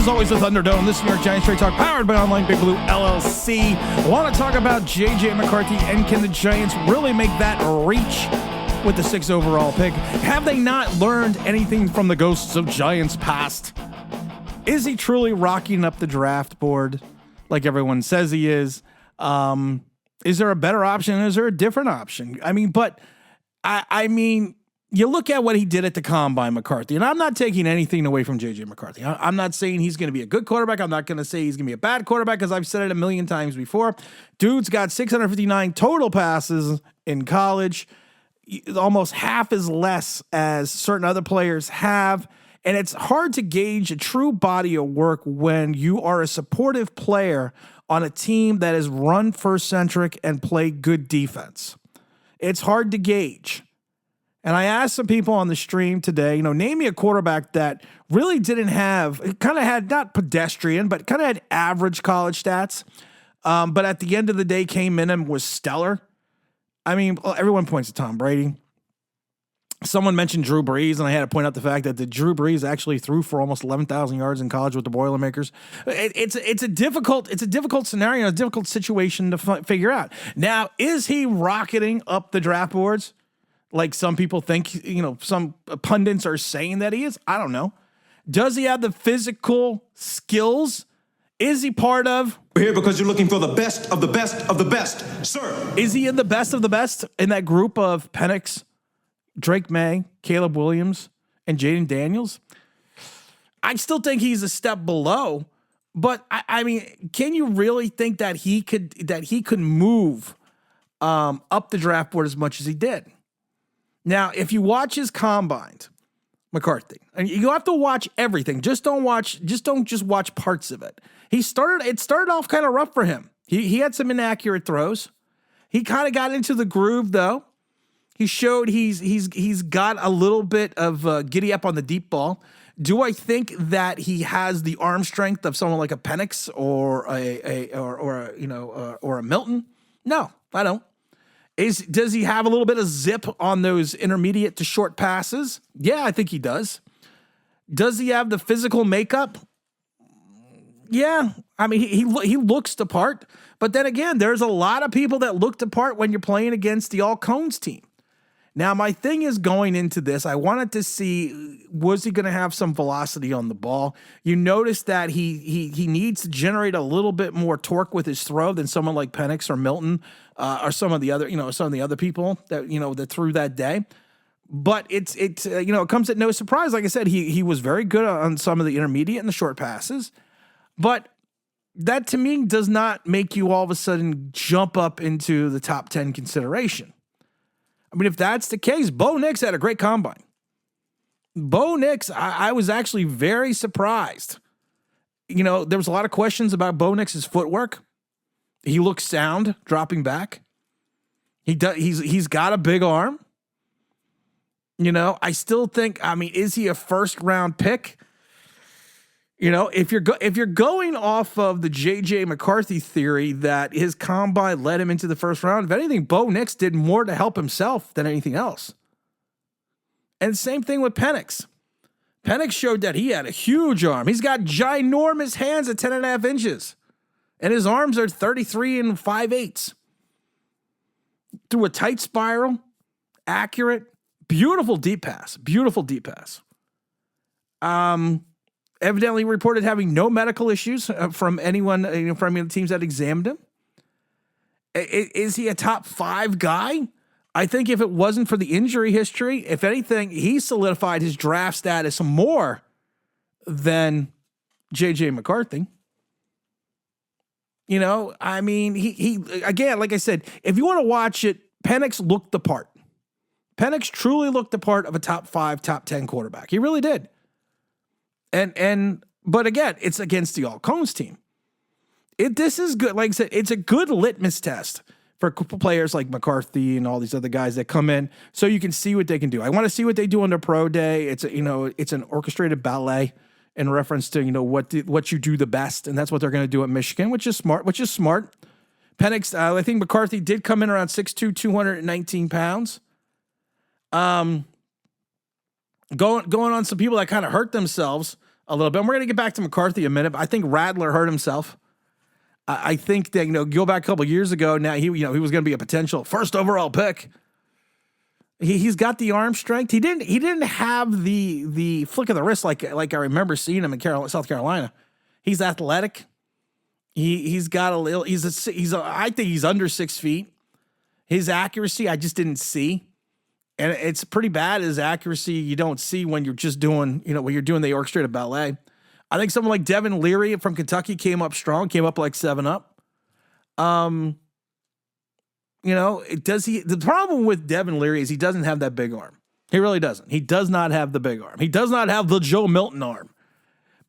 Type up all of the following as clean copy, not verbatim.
always, the Thunderdome. This is New York Giants Straight Talk, powered by Online Big Blue LLC. I want to talk about J.J. McCarthy, and can the Giants really make that reach with the 6th overall pick? Have they not learned anything from the ghosts of Giants past? Is he truly rocking up the draft board like everyone says he is? Is there a better option? Is there a different option? I mean, you look at what he did at the Combine, McCarthy, and I'm not taking anything away from J.J. McCarthy. I'm not saying he's going to be a good quarterback. I'm not going to say he's going to be a bad quarterback, because I've said it a million times before. Dude's got 659 total passes in college, almost half as less as certain other players have. And it's hard to gauge a true body of work when you are a supportive player on a team that is run first centric and play good defense. It's hard to gauge. And I asked some people on the stream today, name me a quarterback that really didn't have, kind of had, not pedestrian, but kind of had average college stats. But at the end of the day, came in and was stellar. I mean, everyone points to Tom Brady. Someone mentioned Drew Brees, and I had to point out the fact that the Drew Brees actually threw for almost 11,000 yards in college with the Boilermakers. It's a difficult scenario, a difficult situation to figure out. Now, is he rocketing up the draft boards like some people think? Some pundits are saying that he is. I don't know. Does he have the physical skills? Is he part of? We're here because you're looking for the best of the best of the best, sir. Is he in the best of the best in that group of Penix, Drake May, Caleb Williams, and Jaden Daniels? I still think he's a step below, but I mean, can you really think that he could move up the draft board as much as he did? Now, if you watch his combine, McCarthy, and you have to watch everything. Just don't watch parts of it. It started off kind of rough for him. He had some inaccurate throws. He kind of got into the groove though. He showed he's got a little bit of giddy up on the deep ball. Do I think that he has the arm strength of someone like a Penix or a Milton? No, I don't. Does he have a little bit of zip on those intermediate to short passes? Yeah, I think he does. Does he have the physical makeup? Yeah, I mean, he looks the part. But then again, there's a lot of people that look the part when you're playing against the all-Cones team. Now, my thing is, going into this, I wanted to see, was he going to have some velocity on the ball? You notice that he needs to generate a little bit more torque with his throw than someone like Penix or Milton or some of the other people that threw that day. But it comes at no surprise. Like I said, he was very good on some of the intermediate and the short passes. But that, to me, does not make you all of a sudden jump up into the top 10 consideration. I mean, if that's the case, Bo Nix had a great combine. Bo Nix, I was actually very surprised. There was a lot of questions about Bo Nix's footwork. He looks sound dropping back. He's got a big arm. I still think, is he a first round pick? If you're going off of the J.J. McCarthy theory that his combine led him into the first round, if anything, Bo Nix did more to help himself than anything else. And same thing with Penix. Penix showed that he had a huge arm. He's got ginormous hands at 10.5 inches. And his arms are 33 and 5/8. Through a tight spiral, accurate, beautiful deep pass. Evidently reported having no medical issues from anyone from the teams that examined him. Is he a top 5 guy? I think if it wasn't for the injury history, if anything, he solidified his draft status more than J.J. McCarthy. He again, like I said, if you want to watch it, Penix looked the part. Penix truly looked the part of a top 5, top 10 quarterback. He really did. But again, it's against the all-Cones team. This is good. Like I said, it's a good litmus test for players like McCarthy and all these other guys that come in, so you can see what they can do. I want to see what they do on their pro day. It's an orchestrated ballet in reference to what you do the best, and that's what they're going to do at Michigan, which is smart. Penix, I think McCarthy did come in around 6'2", 219 pounds. Going on some people that kind of hurt themselves a little bit. And we're going to get back to McCarthy in a minute, but I think Rattler hurt himself. I think that, go back a couple years ago now, he was going to be a potential first overall pick. He's got the arm strength. He didn't have the flick of the wrist like I remember seeing him in South Carolina. He's athletic. He's got a little. I think he's under 6 feet. His accuracy, I just didn't see, and it's pretty bad. His accuracy you don't see when you're just doing, when you're doing the orchestrated ballet. I think someone like Devin Leary from Kentucky came up strong, came up like 7-up. The problem with Devin Leary is he doesn't have that big arm. He really doesn't. He does not have the big arm. He does not have the Joe Milton arm.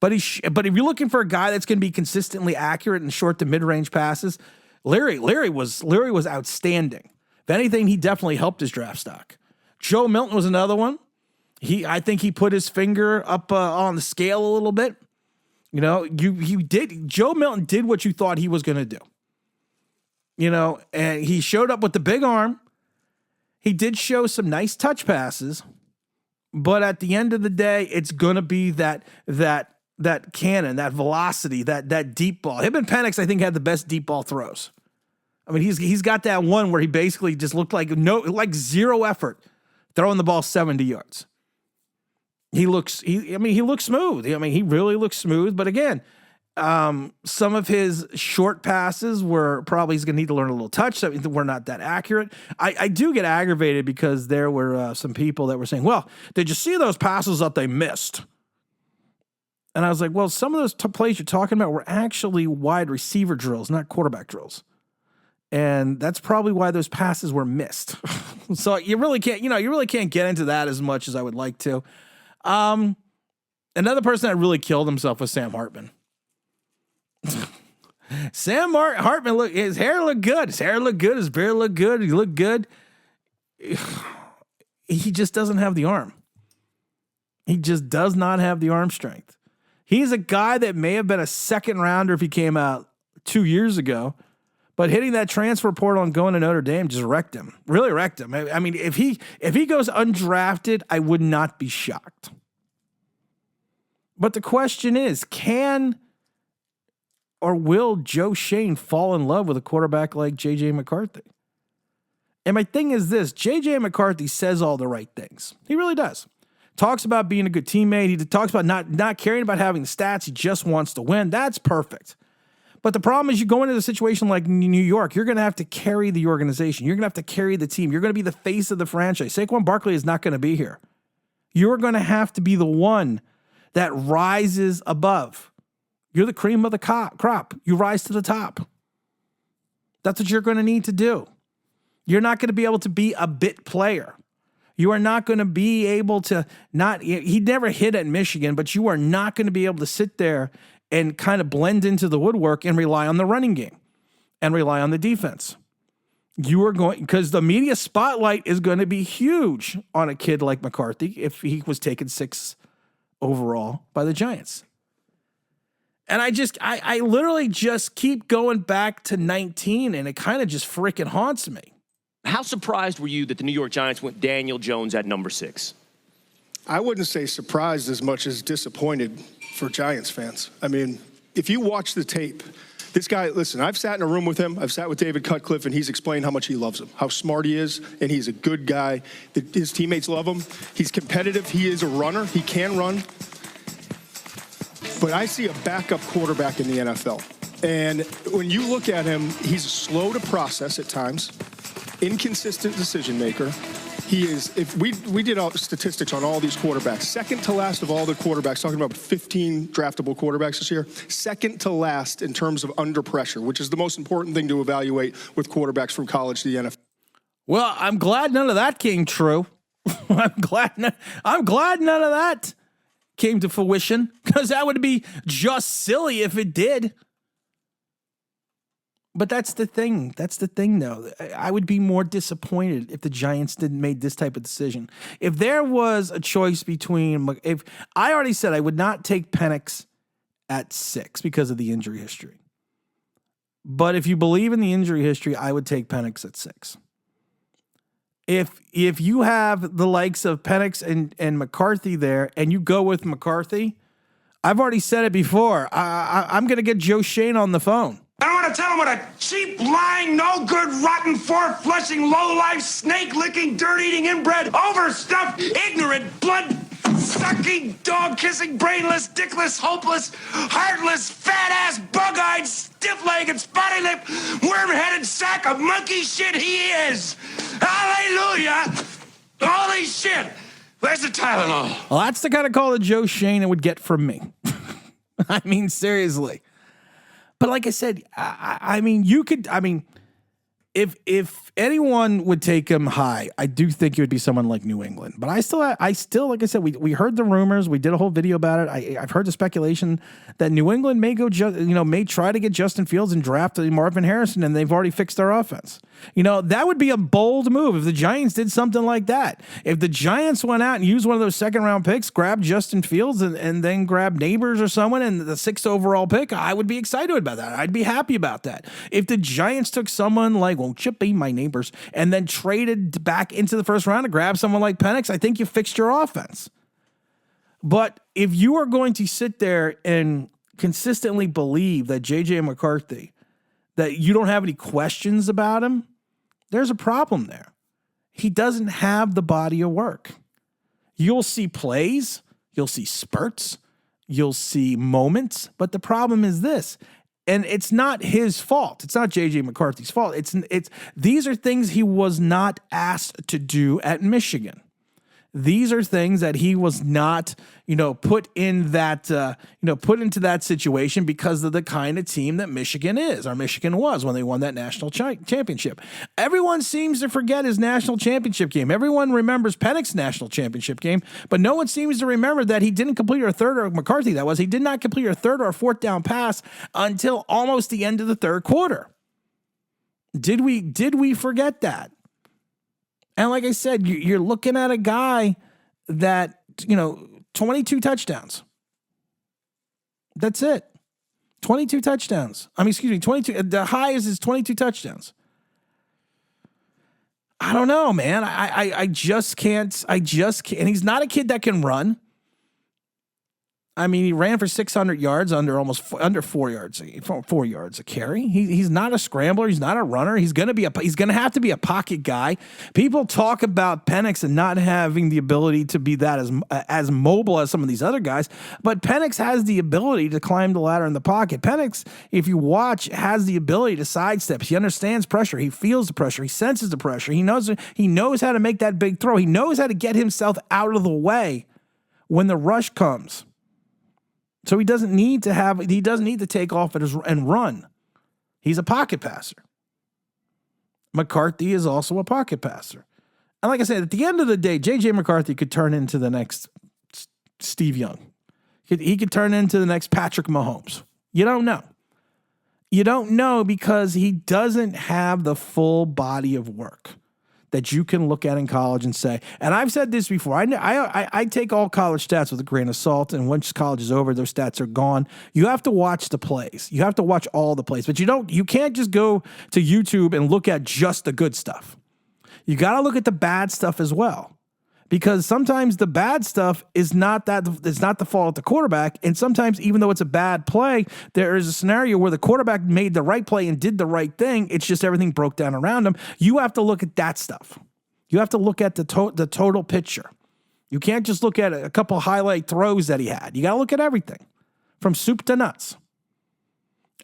But if you're looking for a guy that's going to be consistently accurate in short to mid-range passes, Leary was outstanding. If anything, he definitely helped his draft stock. Joe Milton was another one. I think he put his finger up on the scale a little bit. Joe Milton did what you thought he was going to do. And he showed up with the big arm. He did show some nice touch passes, but at the end of the day, it's going to be that cannon, that velocity, that deep ball. Him and Penix, I think, had the best deep ball throws. I mean, he's got that one where he basically just looked like zero effort throwing the ball 70 yards. He looks smooth. He really looks smooth. But again, some of his short passes were probably he's going to need to learn a little touch. So we're not that accurate. I do get aggravated because there were some people that were saying, well, did you see those passes that they missed? And I was like, well, some of those plays you're talking about were actually wide receiver drills, not quarterback drills. And that's probably why those passes were missed. So you really can't get into that as much as I would like to. Another person that really killed himself was Sam Hartman. Hartman, his hair looked good. His beard looked good. He looked good. He just doesn't have the arm. He just does not have the arm strength. He's a guy that may have been a second rounder if he came out 2 years ago, but hitting that transfer portal and going to Notre Dame just wrecked him. Really wrecked him. I mean, if he goes undrafted, I would not be shocked. But the question is, can or will Joe Schoen fall in love with a quarterback like J.J. McCarthy? And my thing is this, J.J. McCarthy says all the right things. He really does. Talks about being a good teammate. He talks about not caring about having the stats. He just wants to win. That's perfect. But the problem is you go into a situation like New York, you're going to have to carry the organization. You're going to have to carry the team. You're going to be the face of the franchise. Saquon Barkley is not going to be here. You're going to have to be the one that rises above. You're the cream of the crop. You rise to the top. That's what you're going to need to do. You're not going to be able to be a bit player. You are not going to be able to he never hit at Michigan, but you are not going to be able to sit there and kind of blend into the woodwork and rely on the running game and rely on the defense. You are going, because the media spotlight is going to be huge on a kid like McCarthy if he was taken 6th overall by the Giants. And I literally just keep going back to 19, and it kind of just freaking haunts me. How surprised were you that the New York Giants went Daniel Jones at number 6? I wouldn't say surprised as much as disappointed for Giants fans. I mean, if you watch the tape, this guy, listen, I've sat in a room with him. I've sat with David Cutcliffe, and he's explained how much he loves him, how smart he is, and he's a good guy. His teammates love him. He's competitive. He is a runner. He can run. But I see a backup quarterback in the NFL. And when you look at him, he's slow to process at times, inconsistent decision maker. He is, if we did statistics on all these quarterbacks, second to last of all the quarterbacks, talking about 15 draftable quarterbacks this year, second to last in terms of under pressure, which is the most important thing to evaluate with quarterbacks from college to the NFL. Well, I'm glad none of that came true. I'm glad none of that came to fruition, because that would be just silly if it did. But that's the thing. That's the thing, though. I would be more disappointed if the Giants didn't make this type of decision. If there was a choice between, if I already said I would not take Penix at 6 because of the injury history. But if you believe in the injury history, I would take Penix at 6. If you have the likes of Penix and McCarthy there, and you go with McCarthy, I've already said it before. I'm going to get Joe Schoen on the phone. I want to tell him what a cheap, lying, no good, rotten, four-flushing, low-life, snake-licking, dirt-eating, inbred, overstuffed, ignorant, blood-sucking, dog-kissing, brainless, dickless, hopeless, heartless, fat-ass, bug-eyed, stiff-legged, spotty-lipped, worm-headed sack of monkey shit he is. Hallelujah! Holy shit! Where's the Tylenol? Well, that's the kind of call that Joe Schoen would get from me. I mean, seriously. But like I said, I mean, if anyone would take him high, I do think it would be someone like New England. But I still, like I said, we heard the rumors. We did a whole video about it. I've heard the speculation that New England may may try to get Justin Fields and draft Marvin Harrison, and they've already fixed their offense. That would be a bold move if the Giants did something like that. If the Giants went out and used one of those second-round picks, grabbed Justin Fields, and then grabbed Neighbors or someone and the 6th overall pick, I would be excited about that. I'd be happy about that. If the Giants took someone like, won't you be my Neighbors, and then traded back into the first round to grab someone like Penix, I think you fixed your offense. But if you are going to sit there and consistently believe that J.J. McCarthy, that you don't have any questions about him, there's a problem there. He doesn't have the body of work. You'll see plays, you'll see spurts, you'll see moments, but the problem is this, and it's not his fault. It's not J.J. McCarthy's fault. These are things he was not asked to do at Michigan. These are things that he was not, put in that, put into that situation because of the kind of team that Michigan is, or Michigan was when they won that national championship. Everyone seems to forget his national championship game. Everyone remembers Penix's national championship game, but no one seems to remember that he didn't complete a third, or McCarthy that was, he did not complete a third or fourth down pass until almost the end of the third quarter. Did we forget that? And like I said, you're looking at a guy that, 22 touchdowns. That's it. 22 touchdowns. 22. The highest is 22 touchdowns. I don't know, man. I just can't. And he's not a kid that can run. He ran for 600 yards under 4 yards a carry. He's not a scrambler. He's not a runner. He's going to have to be a pocket guy. People talk about Penix and not having the ability to be that as mobile as some of these other guys, but Penix has the ability to climb the ladder in the pocket. Penix, if you watch, has the ability to sidestep. He understands pressure. He feels the pressure. He senses the pressure. He knows how to make that big throw. He knows how to get himself out of the way when the rush comes. So he doesn't need to take off and run. He's a pocket passer. McCarthy is also a pocket passer. And like I said, at the end of the day, J.J. McCarthy could turn into the next Steve Young. He could turn into the next Patrick Mahomes. You don't know. You don't know because he doesn't have the full body of work that you can look at in college and say, and I've said this before, I take all college stats with a grain of salt, and once college is over, those stats are gone. You have to watch the plays. You have to watch all the plays, but you can't just go to YouTube and look at just the good stuff. You got to look at the bad stuff as well, because sometimes the bad stuff is not the fault of the quarterback, and sometimes even though it's a bad play, there is a scenario where the quarterback made the right play and did the right thing. It's just everything broke down around him. You have to look at that stuff. You have to look at the total picture. You can't just look at a couple highlight throws that he had. You got to look at everything from soup to nuts.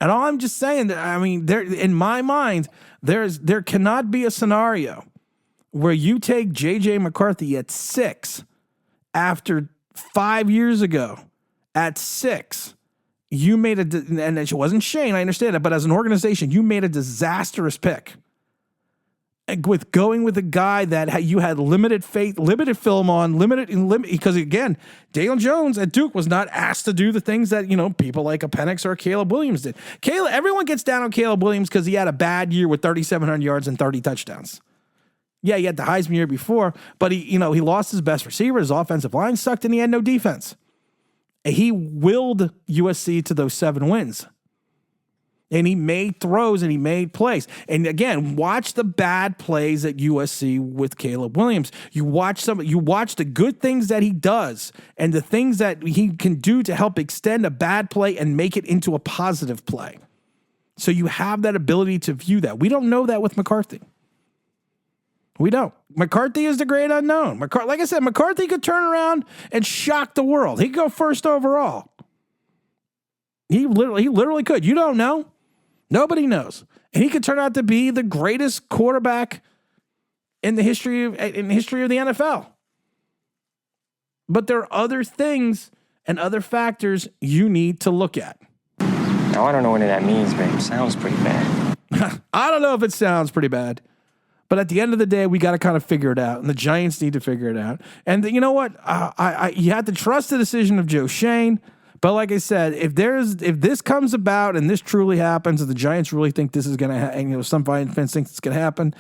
And all I'm just saying, there in my mind, there cannot be a scenario where you take J.J. McCarthy at 6 after 5 years ago at 6, you made and it wasn't Shane, I understand it, but as an organization, you made a disastrous pick. With going with a guy that you had limited faith, limited film on, because again, Daniel Jones at Duke was not asked to do the things that, people like a Penix or a Caleb Williams did. Everyone gets down on Caleb Williams because he had a bad year with 3,700 yards and 30 touchdowns. Yeah, he had the Heisman year before, but he lost his best receiver. His offensive line sucked, and he had no defense. He willed USC to those 7 wins. And he made throws and he made plays. And again, watch the bad plays at USC with Caleb Williams. You watch the good things that he does and the things that he can do to help extend a bad play and make it into a positive play. So you have that ability to view that. We don't know that with McCarthy. We don't. McCarthy is the great unknown. Like I said, McCarthy could turn around and shock the world. He could go first overall. He literally could. You don't know. Nobody knows. And he could turn out to be the greatest quarterback in the history of the NFL. But there are other things and other factors you need to look at. Now, I don't know what that means, but it sounds pretty bad. I don't know if it sounds pretty bad. But at the end of the day, we got to kind of figure it out. And the Giants need to figure it out. And you know what? You have to trust the decision of Joe Schoen. But like I said, if this comes about and this truly happens, and the Giants really think this is going to happen, some fans think it's going to happen,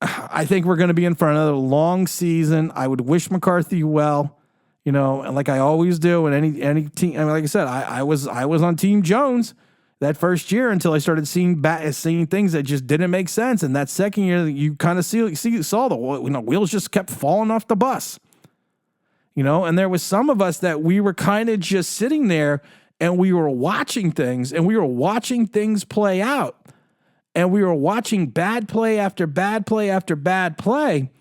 I think we're going to be in for another long season. I would wish McCarthy well, and like I always do. And any team, like I said, I was on Team Jones that first year until I started seeing things that just didn't make sense. And that second year, you kind of saw the wheels just kept falling off the bus. And there was some of us that we were kind of just sitting there and we were watching things and we were watching things play out and we were watching bad play after bad play after bad play.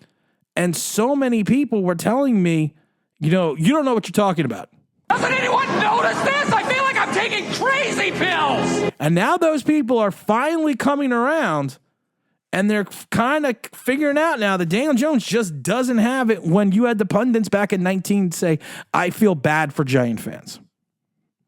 And so many people were telling me, you don't know what you're talking about. Doesn't anyone notice this? I feel like I'm taking crazy pills. And now those people are finally coming around. And they're kind of figuring out now that Daniel Jones just doesn't have it when you had the pundits back in 19 say, I feel bad for Giant fans.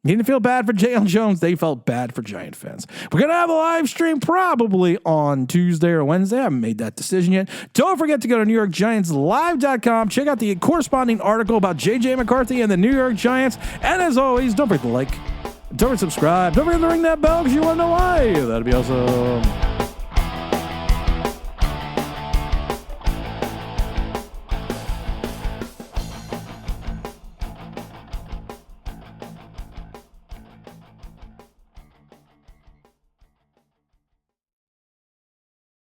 You didn't feel bad for Daniel Jones. They felt bad for Giant fans. We're going to have a live stream probably on Tuesday or Wednesday. I haven't made that decision yet. Don't forget to go to NewYorkGiantsLive.com. Check out the corresponding article about J.J. McCarthy and the New York Giants. And as always, don't forget to like, don't forget to subscribe. Don't forget to ring that bell because you want to know why. That'd be awesome.